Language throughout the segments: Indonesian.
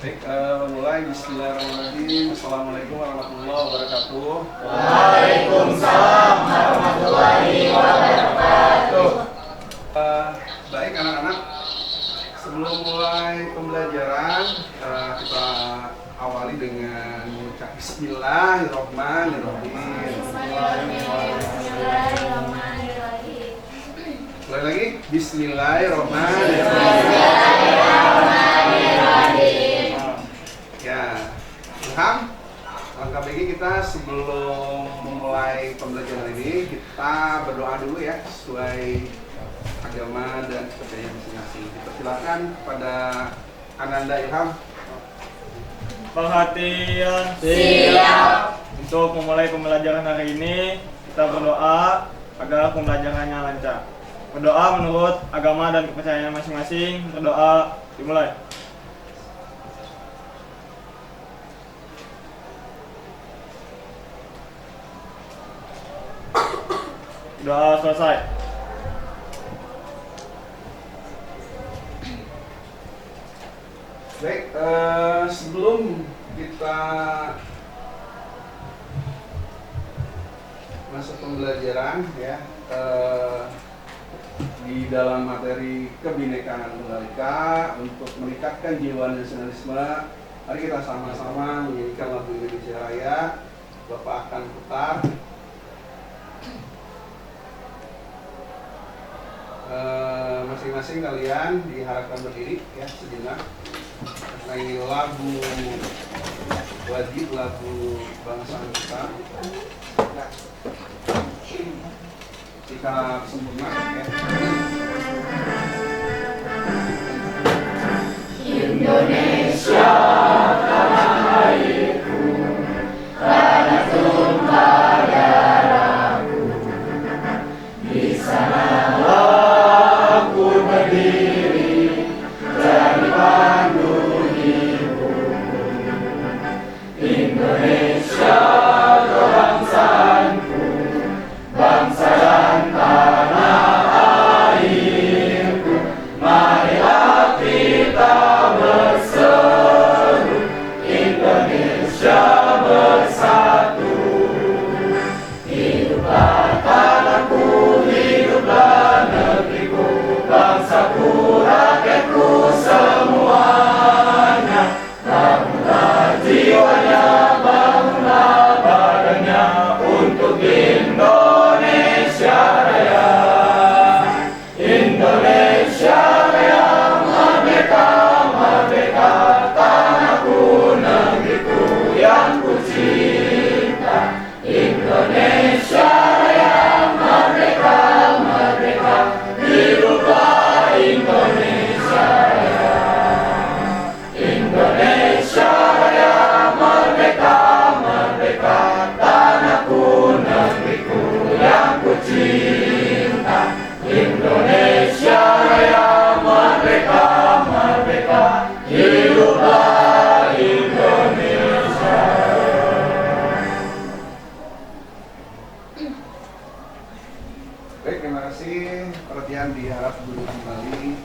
Baik, mulai bismillahirrahmanirrahim. Assalamualaikum warahmatullahi wabarakatuh. Waalaikumsalam warahmatullahi wabarakatuh. Baik anak-anak, sebelum mulai pembelajaran kita awali dengan mengucap Bismillahirrahmanirrahim. Mulai lagi, Bismillahirrahmanirrahim. Ya, Ilham, langkah baiknya kita sebelum memulai pembelajaran ini kita berdoa dulu ya sesuai agama dan kepercayaan masing-masing. Silakan kepada Ananda Ilham. Perhatian. Siap. Untuk memulai pembelajaran hari ini, kita berdoa agar pembelajarannya lancar. Berdoa menurut agama dan kepercayaan masing-masing. Berdoa dimulai. Doa selesai. Baik, sebelum kita masuk pembelajaran ya di dalam materi kebinekaan tunggal ika untuk meningkatkan jiwa nasionalisme, mari kita sama-sama menyanyikan lagu Indonesia Raya. Bapak akan putar. Masing-masing kalian diharapkan berdiri ya sejenak karena ini lagu wajib, lagu bangsa kita. Jika sempurna ya. Indonesia tanah airku, tanah tumpah darahku. Di sanalah aku berdiri, jadi pandu hidupku. Indonesia kebangsaanku, bangsa dan tanah airku. Marilah kita berseru, Indonesia bersatu. Hiduplah tanahku, hiduplah negeriku, bangsaku, rakyatku semuanya. Bangunlah jiwanya, bangunlah badannya untuk Indonesia Raya. Indonesia Raya, merdeka, merdeka, tanahku, negeriku yang ku cinta. Indonesia Raya, merdeka, merdeka, hiduplah Indonesia Raya. Indonesia Raya, merdeka, merdeka, tanahku, negeriku yang ku cinta. Indonesia Raya, merdeka, merdeka, hiduplah Indonesia. Baik, terima kasih. Perhatian diharap duduk kembali.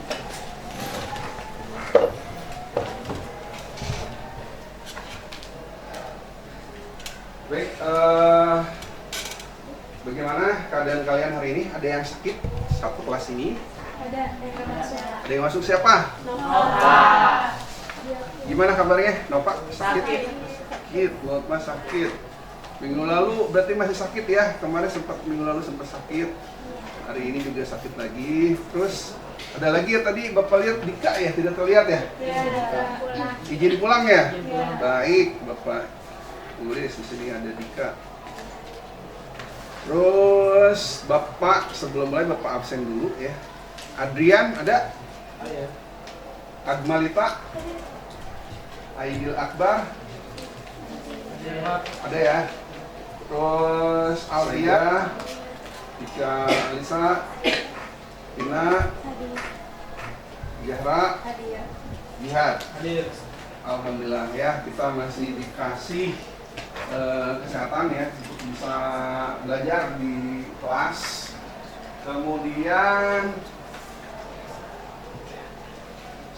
Baik, bagaimana keadaan kalian hari ini? Ada yang sakit satu kelas ini? Ada yang masuk. Ada yang masuk siapa? Nova. Gimana kabarnya? Nova sakit? Sakit, Nova sakit. Minggu lalu berarti masih sakit ya? Kemarin minggu lalu sempat sakit. Hari ini juga sakit lagi. Terus ada lagi ya tadi Bapak lihat Dika ya? Tidak terlihat ya? Pulang. Izin pulang ya? Iya. Baik, Bapak tulis di sini ada Dika. Terus Bapak sebelum mulai Bapak absen dulu ya. Adrian ada? Ada. Agmalita? Aidil Akbar? Ada ya. Terus Aulia, Dika Alisa, Tina, Zahra, Jihad. Hadir. Alhamdulillah ya, kita masih dikasih kesehatan ya untuk bisa belajar di kelas. Kemudian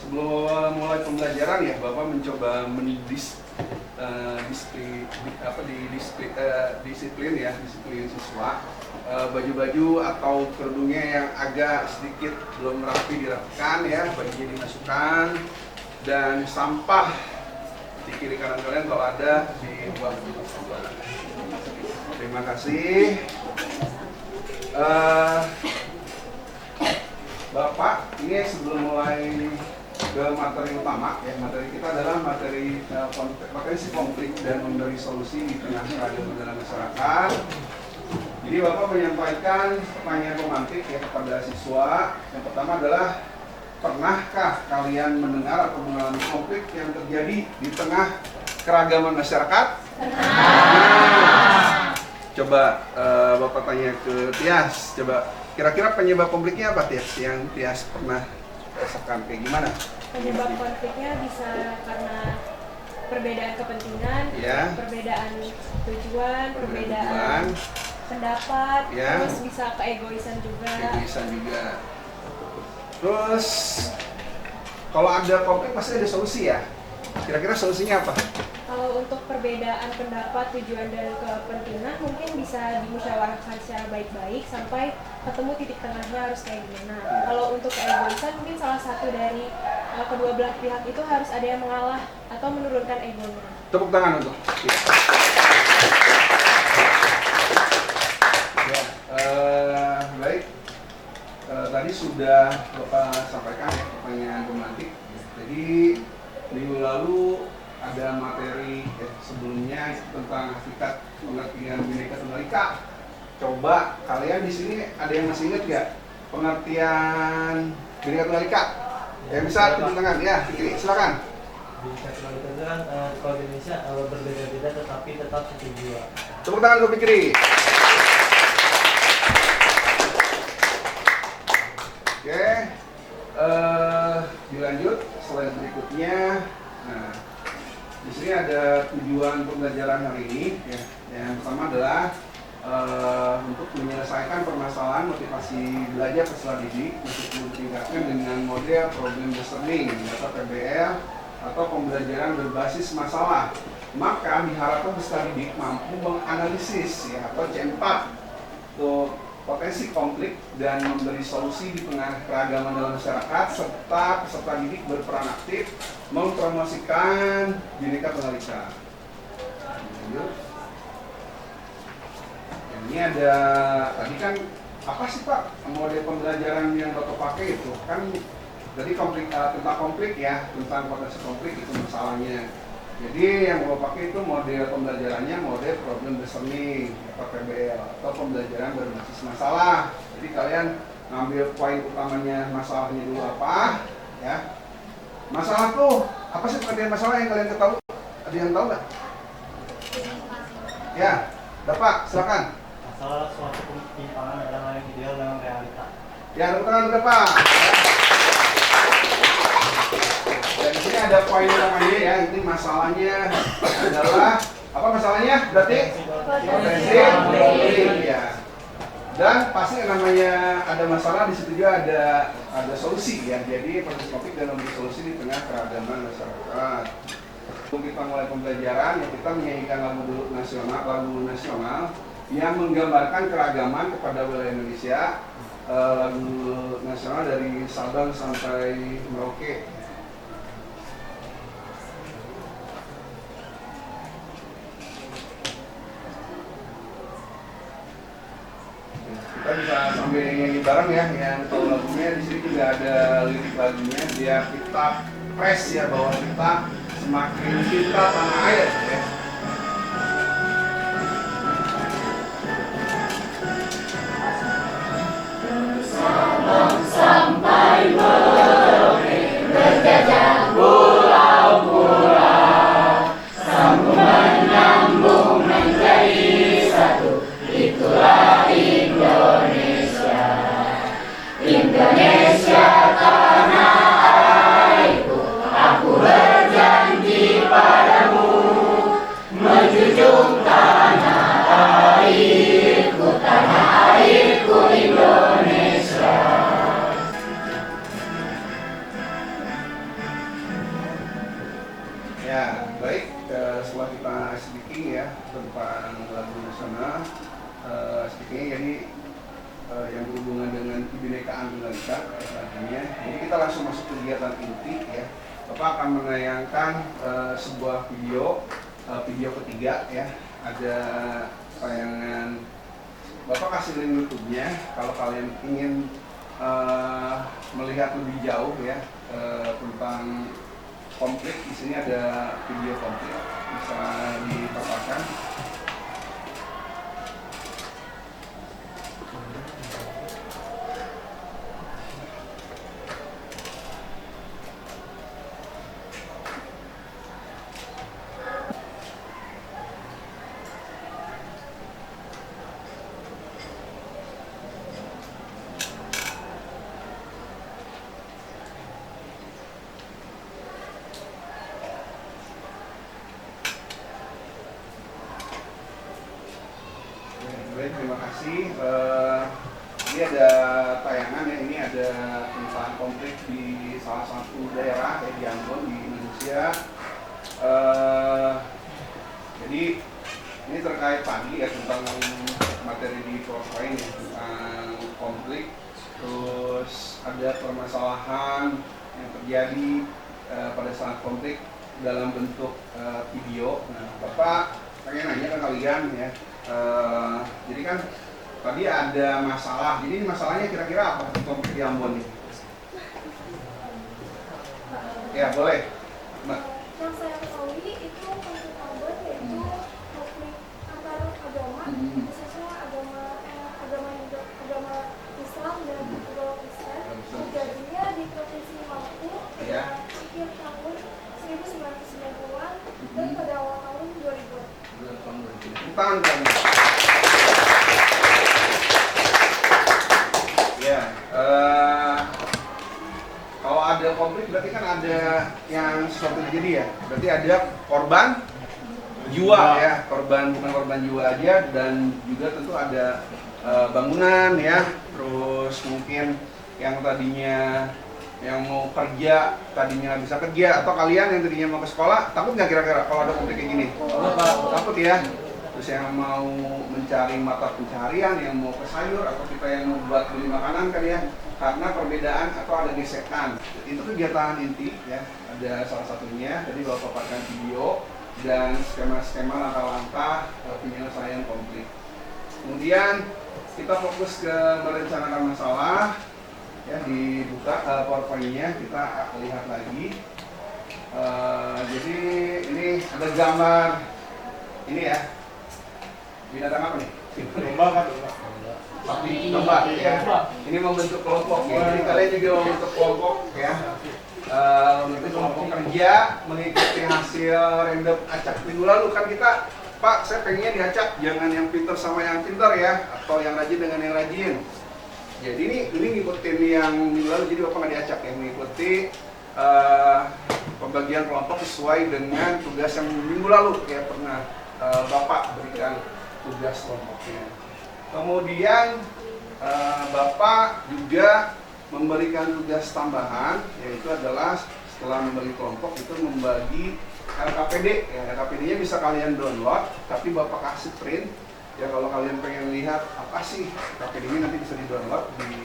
Sebelum mulai pembelajaran ya, Bapak mencoba disiplin siswa. Baju-baju atau kerudungnya yang agak sedikit belum rapi dirapikan ya, bajunya dimasukkan, dan sampah di kiri kanan kalian kalau ada dibuang di tempat. Terima kasih. Bapak, ini sebelum mulai ke materi utama ya, materi kita adalah materi potensi konflik dan memberi solusi di tengah keragaman dalam masyarakat. Jadi Bapak menyampaikan pertanyaan romantik ya kepada siswa. Yang pertama adalah, pernahkah kalian mendengar atau mengalami konflik yang terjadi di tengah keragaman masyarakat? Nah, coba Bapak tanya ke Tias, coba kira-kira penyebab konfliknya apa Tias? Yang Tias pernah rasakan kayak gimana? Penyebab konfliknya bisa karena perbedaan kepentingan, Ya. perbedaan tujuan, perbedaan pendapat, Ya. terus bisa keegoisan juga. Terus kalau ada konflik pasti ada solusi ya. Kira-kira solusinya apa? Kalau untuk perbedaan pendapat, tujuan, dan kepentingan mungkin bisa dimusyawarahkan secara baik-baik sampai ketemu titik tengahnya harus kayak gimana. Kalau untuk keegoisan mungkin salah satu dari kedua belah pihak itu harus ada yang mengalah atau menurunkan egonya. Tepuk tangan untuk. Ya, baik. Tadi sudah Bapak sampaikan ya pertanyaan romantik. Jadi minggu lalu ada materi sebelumnya tentang hakikat pengertian Bhinneka Tunggal Ika. Coba kalian di sini ada yang masih ingat nggak pengertian Bhinneka Tunggal Ika? Yang bisa tunjuk tangan ya, kiri silakan. Bhinneka Tunggal Ika itu kan kalau di Indonesia berbeda-beda tetapi tetap satu jiwa. Tepuk tangan ke kiri. Oke, dilanjut slide berikutnya. Nah, di sini ada tujuan pembelajaran hari ini. Ya. Yang pertama adalah untuk menyelesaikan permasalahan motivasi belajar peserta didik untuk ditingkatkan dengan model problem based learning atau PBL atau pembelajaran berbasis masalah. Maka diharapkan peserta didik mampu menganalisis ya atau C4 untuk potensi konflik dan memberi solusi di tengah keragaman dalam masyarakat, serta peserta didik berperan aktif mempromosikan Bhinneka Tunggal Ika. Ini ada tadi kan apa sih Pak model pembelajaran yang Bapak pakai itu kan jadi konflik tentang konflik ya, tentang potensi konflik itu masalahnya. Jadi yang Bapak pakai itu model pembelajarannya model problem based learning atau PBL atau pembelajaran berbasis masalah. Jadi kalian ngambil poin utamanya masalahnya dulu apa ya. Masalah tuh apa sih pengertian masalah yang kalian ketahui? Ada yang tahu nggak? Ya, Bapak silakan. Masalah suatu penyimpangan dalam hal yang ideal dalam realita. Ya, tepuk tangan Bapak. Dan di sini ada poin utamanya ya, ini masalahnya adalah apa masalahnya? Berarti potensi konflik ya. Dan pasti namanya ada masalah di situ juga ada solusi ya. Jadi potensi konflik dan memberi solusi di tengah keragaman masyarakat. Untuk kita mulai pembelajaran ya kita menyanyikan lagu nasional yang menggambarkan keragaman kepada wilayah Indonesia. Lagu nasional dari Sabang sampai Merauke. Kita bisa sambil nyanyi bareng ya, yang tahu lagunya di sini juga ada lirik lagunya biar kita press ya bahwa kita semakin cinta tanah air ya. Sampai Merauke berjajah pulau-pulau, sambung menyambung menjadi satu, itulah Indonesia. Indonesia tanah airku, aku berjanji padamu, ini jadi yang berhubungan dengan kebinekaan Tunggal Ika artinya. Jadi kita langsung masuk kegiatan inti ya. Bapak akan menayangkan sebuah video ketiga ya. Ada tayangan, Bapak kasih link YouTube-nya kalau kalian ingin melihat lebih jauh ya tentang konflik. Di sini ada video konflik, bisa dipaparkan. Baik, terima kasih. Ini ada tayangan ya, ini ada tentang konflik di salah satu daerah ya, di Ambon, di Indonesia. Jadi ini terkait tadi ya tentang materi di PowerPoint ya, tentang konflik. Terus ada permasalahan yang terjadi pada saat konflik dalam bentuk video. Nah, Bapak pengen nanya ke kalian ya. Jadi kan tadi ada masalah. Jadi masalahnya kira-kira apa konflik di Ambon ini? Ya boleh, Mbak. Yang saya ketahui itu konflik Ambon yaitu konflik antar agama, khususnya agama Islam dan agama Kristen. Terjadinya di provinsi Maluku pada akhir tahun 1990-an dan pada awal tahun 2000-an. Tangan kamu. Ya, kalau ada konflik berarti kan ada yang sesuatu terjadi ya. Berarti ada korban jiwa ya, bukan korban jiwa aja, dan juga tentu ada bangunan ya. Terus mungkin yang tadinya yang mau kerja tadinya nggak bisa kerja, atau kalian yang tadinya mau ke sekolah takut nggak kira-kira kalau ada konflik kayak gini? Takut ya. Terus yang mau mencari mata pencaharian, yang mau ke sayur, atau kita yang mau buat beli makanan kan ya, karena perbedaan atau ada gesekan. Itu kegiatan inti ya, ada salah satunya tadi Bapak paparkan video dan skema-skema langkah-langkah penyelesaian konflik. Kemudian kita fokus ke merencanakan masalah ya, dibuka PowerPoint-nya, kita lihat lagi. Jadi ini ada gambar ini ya, binatang apa nih? Domba kan? Domba ya. Ini membentuk kelompok ya. Jadi kalian juga membentuk kelompok ya. Membentuk kelompok kerja mengikuti hasil random acak minggu lalu. Kan kita, Pak, saya pengennya diacak, jangan yang pintar sama yang pintar ya, atau yang rajin dengan yang rajin. Jadi ini ngikutin yang minggu lalu, jadi Bapak nggak diacak ya, mengikuti pembagian kelompok sesuai dengan tugas yang minggu lalu ya pernah Bapak berikan tugas kelompoknya. Kemudian Bapak juga memberikan tugas tambahan, yaitu adalah setelah membagi kelompok itu membagi LKPD ya. LKPD-nya bisa kalian download, tapi Bapak kasih print ya. Kalau kalian pengen lihat apa sih LKPD-nya, nanti bisa di-download di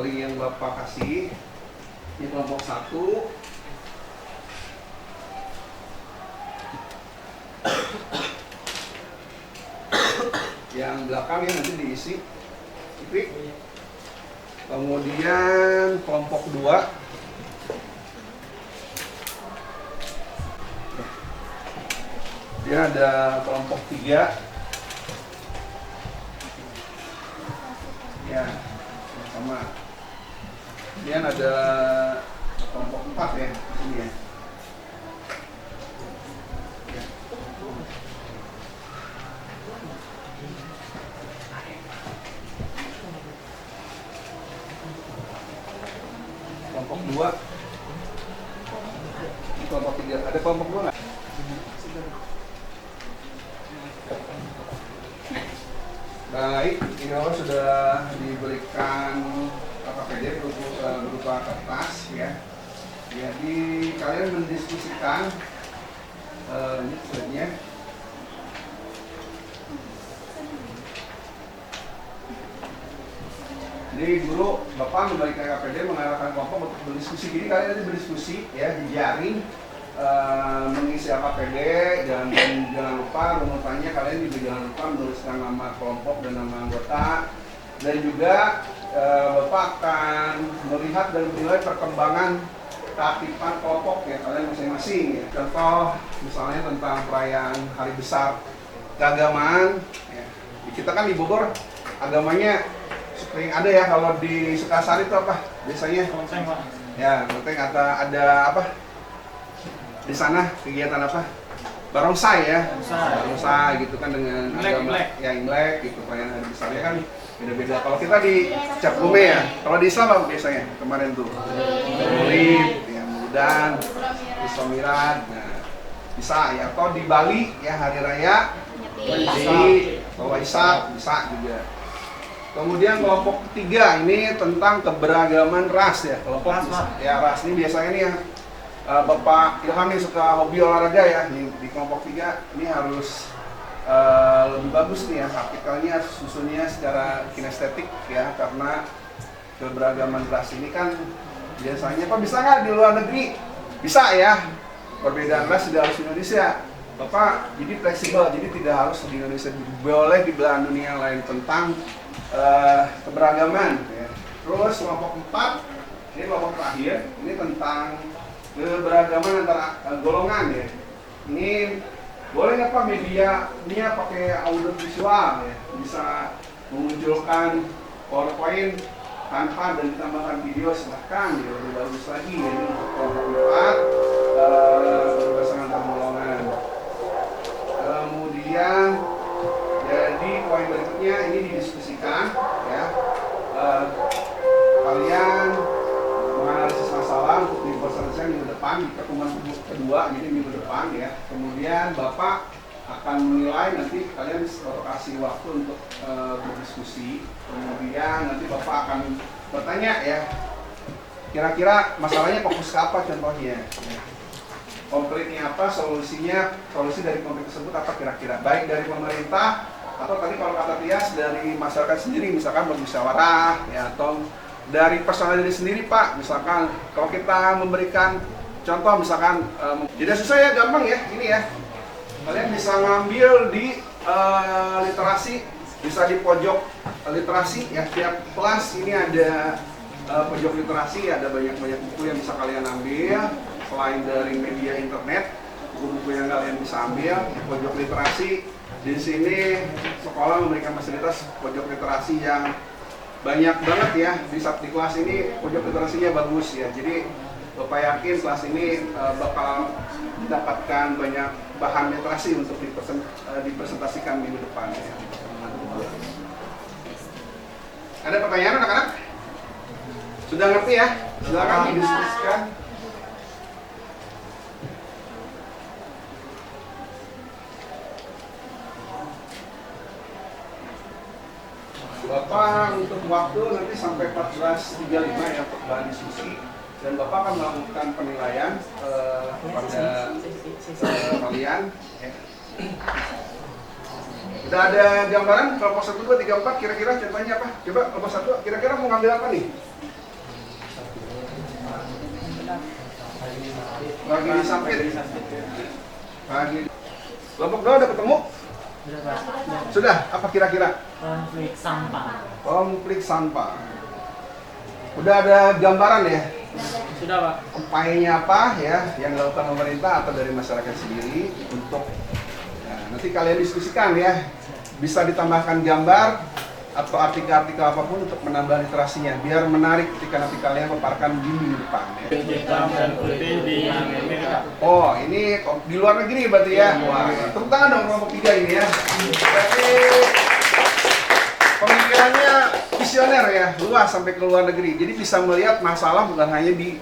link yang Bapak kasih. Ini kelompok 1. Yang belakangnya nanti diisi titik. Kemudian kelompok 2. Dia ada kelompok 3. Ya, sama. Kemudian ada kelompok 4 ya, di sini ya. Kelompok 2. Ini kelompok 3. Ada kelompok 2 nggak? Baik, ini sudah diberikan KPD berupa kertas ya. Jadi kalian mendiskusikan ini slide-nya. Jadi guru, Bapak membagikan KPD mengarahkan kelompok untuk berdiskusi. Jadi kalian nanti berdiskusi ya di jaring mengisi KPD dan jangan lupa runutannya kalian juga jangan lupa menuliskan nama kelompok dan nama anggota. Dan juga Bapak akan melihat dan menilai perkembangan keaktifan kelompok ya kalian masing-masing ya. Contoh misalnya tentang perayaan hari besar keagamaan ya. Kita kan di Bogor agamanya sering ada ya, kalau di Sukasari itu apa biasanya? Kelenteng, Pak. Ya, kelenteng ada apa? Di sana kegiatan apa? Barongsai ya. Barongsai gitu kan dengan agama ya Imlek gitu perayaan hari besarnya kan beda-beda. Kalau kita di Cap Gome ya. Kalau di Islam apa biasanya? Kemarin tuh. Maulid, ya Maulidan, Isra Miraj. Nah, bisa ya. Atau di Bali ya hari raya Waisak bisa juga. Kemudian kelompok ketiga ini tentang keberagaman ras ya. Kelompok ya ras ini biasanya nih yang Bapak Ilham yang suka hobi olahraga ya. Di kelompok 3 ini harus lebih bagus nih ya artikelnya, susunnya secara kinestetik ya, karena keberagaman ras ini kan biasanya Pak bisa nggak di luar negeri? Bisa ya. Perbedaan ras tidak harus di Indonesia. Bapak jadi fleksibel, jadi tidak harus di Indonesia, boleh di belahan dunia lain tentang keberagaman ya. Terus kelompok 4 ini kelompok terakhir, ini tentang keberagaman antara golongan ya. Ini boleh nggak Pak medianya pakai audio visual ya, bisa memunculkan PowerPoint tanpa dan ditambahkan video, silahkan ya, lebih bagus lagi ya. Ini untuk kelompok 4 keberagaman antar golongan. Kemudian jadi poin berikutnya ini didiskusikan ya. Kalian menganalisis masalah untuk dipresentasikan minggu depan di pertemuan kedua, jadi minggu depan ya. Kemudian Bapak akan menilai, nanti kalian kasih waktu untuk berdiskusi. Kemudian nanti Bapak akan bertanya ya, kira-kira masalahnya fokus ke apa contohnya ya. Konfliknya apa, solusinya, solusi dari konflik tersebut apa kira-kira, baik dari pemerintah atau tadi kalau kata Tias dari masyarakat sendiri, misalkan bermusyawarah ya, atau dari personal diri sendiri Pak. Misalkan kalau kita memberikan contoh misalkan tidak susah ya, gampang ya ini ya, kalian bisa ngambil di literasi, bisa di pojok literasi ya, tiap kelas ini ada pojok literasi, ada banyak-banyak buku yang bisa kalian ambil. Selain dari media internet, buku-buku yang kalian bisa ambil di pojok literasi. Di sini sekolah memberikan fasilitas pojok literasi yang banyak banget ya. Di kelas ini pojok literasinya bagus ya. Jadi Bapak yakin kelas ini bakal mendapatkan banyak bahan literasi untuk dipresentasikan minggu depan ya. Ada pertanyaan anak-anak? Sudah ngerti ya? Silakan didiskusikan. Bapak untuk waktu nanti sampai 14.35 ya untuk bahan diskusi, dan Bapak akan melakukan penilaian pada kalian ya. Udah ada gambaran kelompok 1, 2, 3, 4 kira-kira contohnya apa? Coba kelompok 1 kira-kira mau ngambil apa nih? Lagi disampit. Lagi. Kelompok 2 udah ketemu? Sudah, apa kira-kira? Konflik sampah. Konflik sampah. Udah ada gambaran ya? Sudah Pak. Upayanya apa ya yang dilakukan pemerintah atau dari masyarakat sendiri untuk nanti kalian diskusikan ya. Bisa ditambahkan gambar atau artikel-artikel apapun untuk menambah literasinya biar menarik ketika nanti kalian paparkan di minggu depan ya. Hitam dan putih di Amerika. Oh, ini di luar negeri berarti ya? Wah, tepuk tangan dong kelompok 3 ini ya. Berarti pemikirannya visioner ya, luas sampai ke luar negeri. Jadi bisa melihat masalah bukan hanya di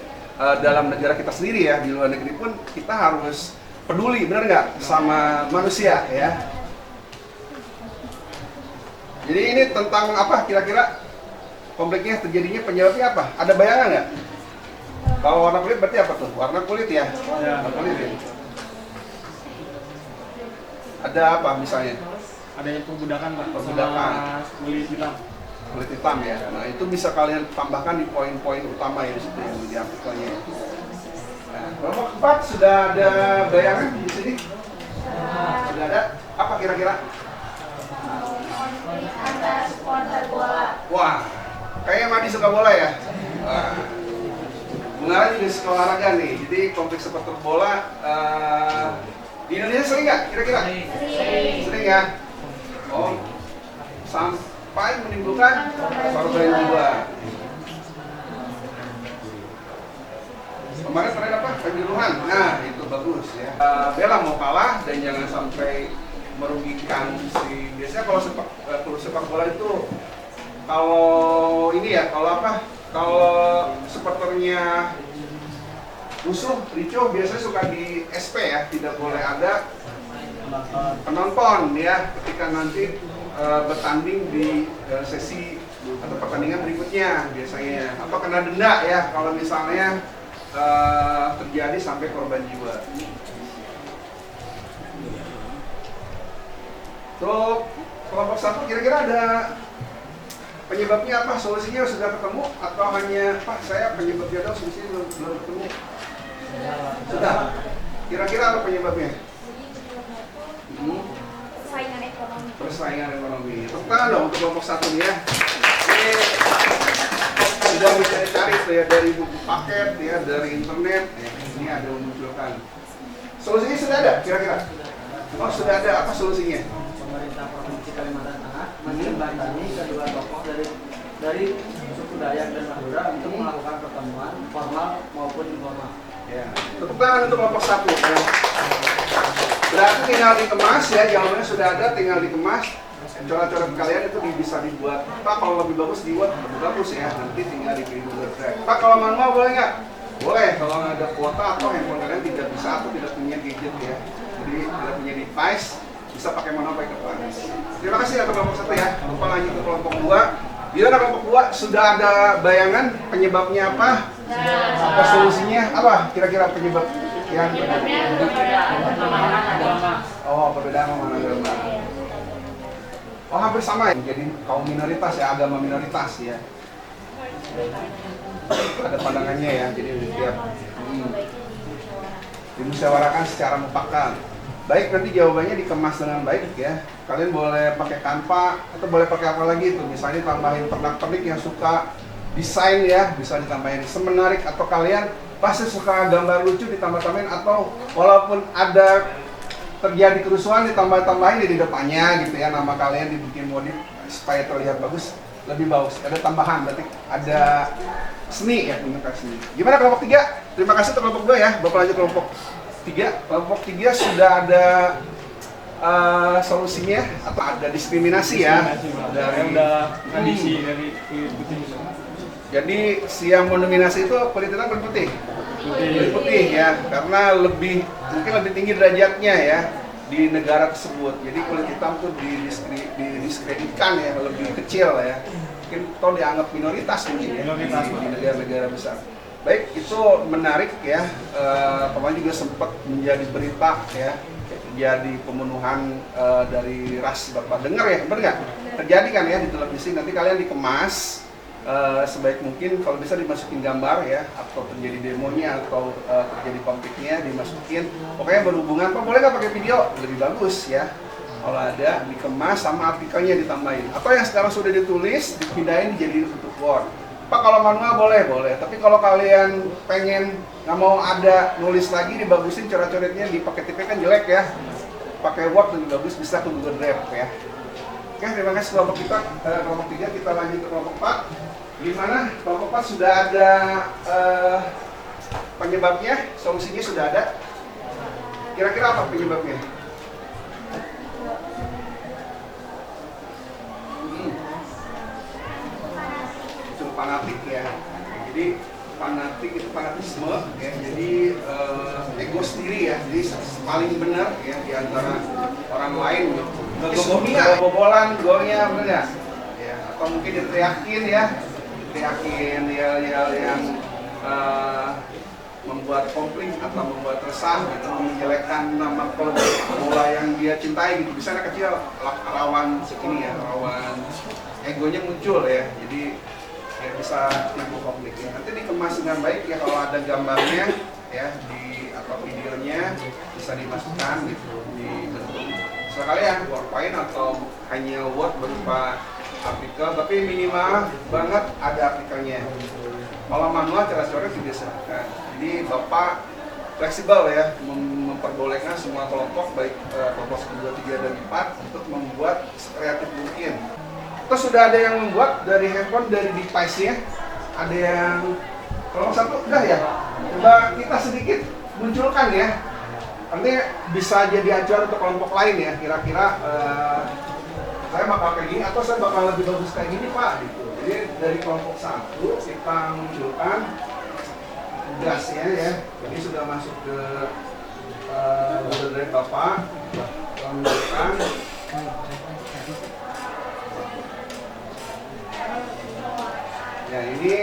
dalam negara kita sendiri ya, di luar negeri pun kita harus peduli, benar nggak, sama manusia ya. Jadi ini tentang apa kira-kira konfliknya terjadinya, penyebabnya apa? Ada bayangan nggak? Kalau warna kulit berarti apa tuh? Warna kulit ya? Warna kulit ya. Ada apa misalnya? Adanya perbudakan Pak. Perbudakan. Kulit hitam. kulit hitam ya. Nah itu bisa kalian tambahkan di poin-poin utama ya di situ yang di artikelnya. Nah, kelompok 4 sudah ada bayangan di sini? Sudah ada? Apa kira-kira? Antar supporter bola. Wah, kayaknya Madi suka bola ya? Wah. Bunga juga suka olahraga nih, jadi kompleks supporter bola di Indonesia sering nggak kira-kira? Sering ya? Oh, sampai menimbulkan korban jiwa. Kemarin terakhir apa? Penjuruhan. Nah, itu bagus ya. Bella mau kalah dan jangan sampai merugikan si. Biasanya kalau sepak bola itu kalau ini ya, kalau supporternya musuh, ricuh biasanya suka di SP ya, tidak boleh ada penonton ya ketika nanti bertanding di sesi atau pertandingan berikutnya biasanya, atau kena denda ya kalau misalnya terjadi sampai korban jiwa. Untuk kelompok 1 kira-kira ada penyebabnya apa? Solusinya sudah ketemu atau hanya Pak saya penyebabnya dong, solusinya belum ketemu? Sudah. Kira-kira apa penyebabnya? Persaingan ekonomi. Persaingan ekonomi. Tepuk tangan dong untuk kelompok 1 ya. Ini sudah bisa dicari tuh ya dari buku paket ya, dari internet. Ini ada memunculkan. Solusinya sudah ada kira-kira? Oh sudah ada. Apa solusinya? Pemerintah Provinsi Kalimantan Tengah menjembatani kedua tokoh dari suku Dayak dan Madura untuk melakukan pertemuan formal maupun informal. Ya. Tepuk tangan untuk kelompok 1 ya. Berarti tinggal dikemas ya, jawabannya sudah ada, tinggal dikemas. Coret-coret kalian itu bisa dibuat. Pak kalau lebih bagus dibuat lebih bagus ya, nanti tinggal dipilih Google Drive. Pak kalau manual boleh nggak? Boleh, kalau nggak ada kuota atau handphone kalian tidak bisa atau tidak punya gadget ya. Jadi tidak punya device, bisa pakai manual pakai kertas. Terima kasih untuk kelompok 1 ya. Lupa lanjut ke kelompok 2. Gimana kelompok 2? Sudah ada bayangan penyebabnya apa? Apa solusinya? Apa kira-kira penyebab yang Pemahaman agama. Oh, perbedaan pemahaman agama. Oh, hampir sama ya. Jadi kaum minoritas ya, agama minoritas ya. Ada pandangannya ya. Jadi tiap dimusyawarahkan secara mufakat. Baik, nanti jawabannya dikemas dengan baik ya. Kalian boleh pakai Canva atau boleh pakai apa lagi itu. Misalnya tambahin pernak-pernik yang suka desain ya, bisa ditambahin semenarik, atau kalian pasti suka gambar lucu ditambah-tambahin, atau walaupun ada terjadi kerusuhan ditambah-tambahin di depannya gitu ya, nama kalian dibikin modif supaya terlihat bagus, lebih bagus. Ada tambahan, berarti ada seni ya, komunikasi seni. Gimana kelompok 3? Terima kasih untuk kelompok 2 ya. Bapak lanjut kelompok 3. Kelompok 3 sudah ada solusinya atau ada diskriminasi ya? Dari udah kondisi dari putih. Jadi si yang mendominasi itu kulit hitam kulit putih? Kulit putih ya, karena mungkin lebih tinggi derajatnya ya di negara tersebut. Jadi kulit hitam tuh didiskreditkan ya, lebih kecil ya. Mungkin toh dianggap minoritas mungkin ya di negara-negara besar. Baik, itu menarik ya. Kemarin juga sempat menjadi berita ya, terjadi pembunuhan dari ras Bapak. Dengar ya, benar nggak? Terjadi kan ya di televisi. Nanti kalian dikemas sebaik mungkin, kalau bisa dimasukin gambar ya, atau terjadi demonya atau terjadi konfliknya dimasukin. Pokoknya berhubungan, Pak boleh nggak pakai video? Lebih bagus ya. Kalau ada dikemas sama artikelnya ditambahin. Atau yang sekarang sudah ditulis dipindahin jadi bentuk Word. Pak kalau manual boleh. Tapi kalau kalian pengen nggak mau ada nulis lagi, dibagusin coret-coretnya di pakai TP kan jelek ya. Pakai Word lebih bagus, bisa ke Google Drive ya. Oke, terima kasih kelompok 3, kita lanjut ke kelompok 4. Gimana? Kelompok 4 sudah ada penyebabnya, solusinya sudah ada. Kira-kira apa penyebabnya? Itu fanatik ya. Jadi fanatik itu fanatisme ya. Jadi ego sendiri ya. Jadi paling benar ya di antara orang lain. Bobolan golnya bener nggak? Ya, atau mungkin diteriakin ya, yel-yel yang membuat konflik atau membuat resah atau menjelekkan nama klub bola yang dia cintai gitu. Bisa anak kecil rawan segini ya, rawan egonya muncul ya. Jadi ya bisa timbul konflik ya. Nanti dikemas dengan baik ya, kalau ada gambarnya ya di atau videonya bisa dimasukkan gitu di bentuk sekalian PowerPoint atau hanya Word berupa artikel, tapi minimal banget ada artikelnya. Kalau manual cara-cara juga silahkan. Jadi Bapak fleksibel ya, memperbolehkan semua kelompok baik kelompok 1, 2, 3 dan 4 untuk membuat sekreatif mungkin. Kita sudah ada yang membuat dari handphone, dari device-nya. Ada yang kelompok 1 udah ya. Coba kita sedikit munculkan ya. Nanti bisa jadi acuan untuk kelompok lain ya. Kira-kira saya bakal kayak gini atau saya bakal lebih bagus kayak gini Pak gitu. Jadi dari kelompok 1 kita munculkan tugasnya ya. Ini sudah masuk ke Google Drive Bapak. Kita munculkan. Ya ini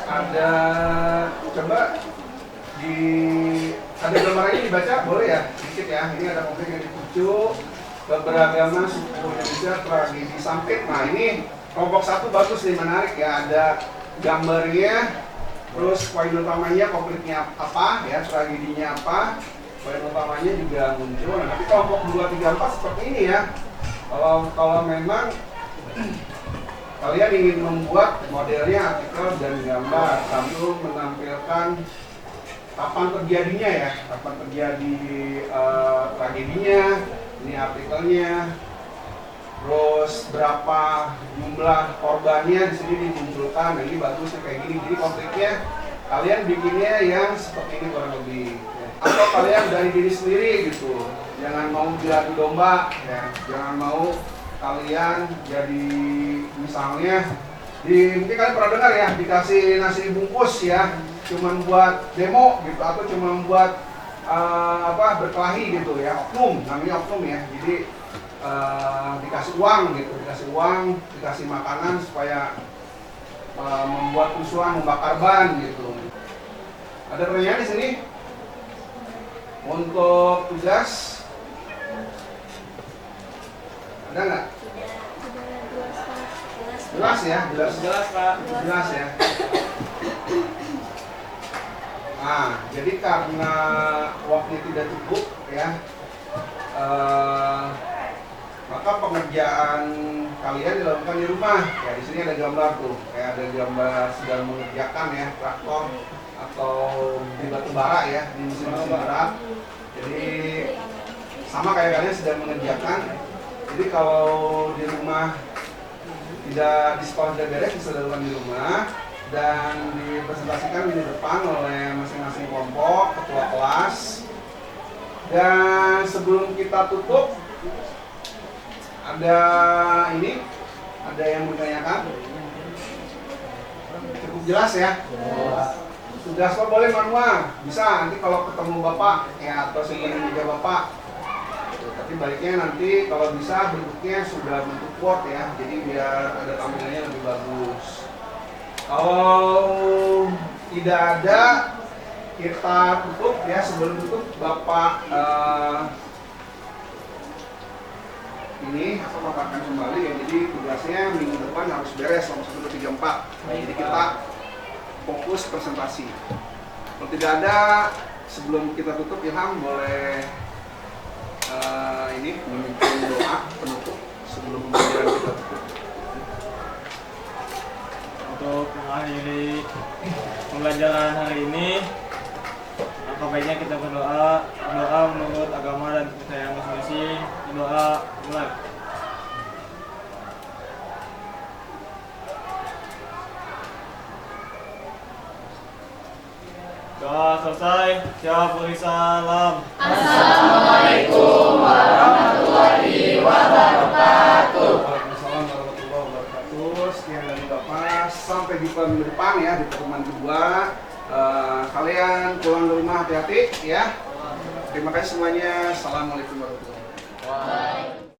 ada, coba ada gambar ini dibaca boleh ya sedikit ya. Ini ada konflik yang dipicu, keberagaman suku Indonesia, tragedi Sampit. Nah ini kelompok 1 bagus nih, menarik ya, ada gambarnya, terus poin utamanya konfliknya apa ya, tragedinya apa, poin utamanya juga muncul. Nah, tapi kelompok 2, 3, 4 seperti ini ya. Kalau memang kalian ingin membuat modelnya artikel dan gambar sambil menampilkan kapan terjadinya ya, kapan terjadi tragedinya, ini artikelnya, terus berapa jumlah korbannya di sini dimunculkan. Nah, ini bagusnya kayak gini. Jadi konfliknya kalian bikinnya yang seperti ini kurang lebih. Atau kalian dari diri sendiri gitu. Jangan mau diadu domba ya. Jangan mau kalian jadi misalnya mungkin kalian pernah dengar ya, dikasih nasi bungkus ya, cuman buat demo gitu, atau cuman buat berkelahi gitu ya, oknum, namanya oknum ya. Jadi dikasih uang gitu, dikasih makanan supaya membuat kerusuhan, membakar ban gitu. Ada pertanyaan di sini? Untuk tugas ada nggak? Jelas ya, jelas Pak, jelas ya. Nah, jadi karena waktunya tidak cukup ya, maka pengerjaan kalian dilakukan di rumah. Ya di sini ada gambar tuh, kayak ada gambar sedang mengerjakan ya, traktor atau di batu bara ya, di musim barat. Jadi sama kayak kalian sedang mengerjakan. Jadi kalau di rumah tidak, di sekolah tidak beres, bisa dilakukan di rumah dan dipresentasikan di depan oleh masing-masing kelompok, ketua kelas. Dan sebelum kita tutup, ada yang bertanyakan? Cukup jelas ya? Tugas Pak boleh manual, bisa nanti kalau ketemu Bapak ya, atau simpan meja Bapak. Tapi baiknya nanti kalau bisa bentuknya sudah bentuk Word ya, jadi biar ada tampilannya lebih bagus. Kalau tidak ada, kita tutup ya. Sebelum tutup Bapak ini Bapak akan kembali ya. Jadi tugasnya minggu depan harus beres nomor 1, 2, 3, 4. Jadi kita fokus presentasi. Kalau tidak ada, sebelum kita tutup Ilham boleh memimpin doa penutup sebelum kemudian kita tutup. Untuk mengakhiri pembelajaran hari ini, maka baiknya kita berdoa menurut agama dan kepercayaan masing-masing. Doa mulai. Doa selesai, siap beri salam. Assalamualaikum warahmatullahi wabarakatuh. Waalaikumsalam warahmatullahi wabarakatuh. Sekian dari Bapak, sampai jumpa minggu depan ya di pertemuan kedua. Kalian pulang ke rumah hati-hati ya. Terima kasih semuanya. Assalamualaikum warahmatullahi wabarakatuh.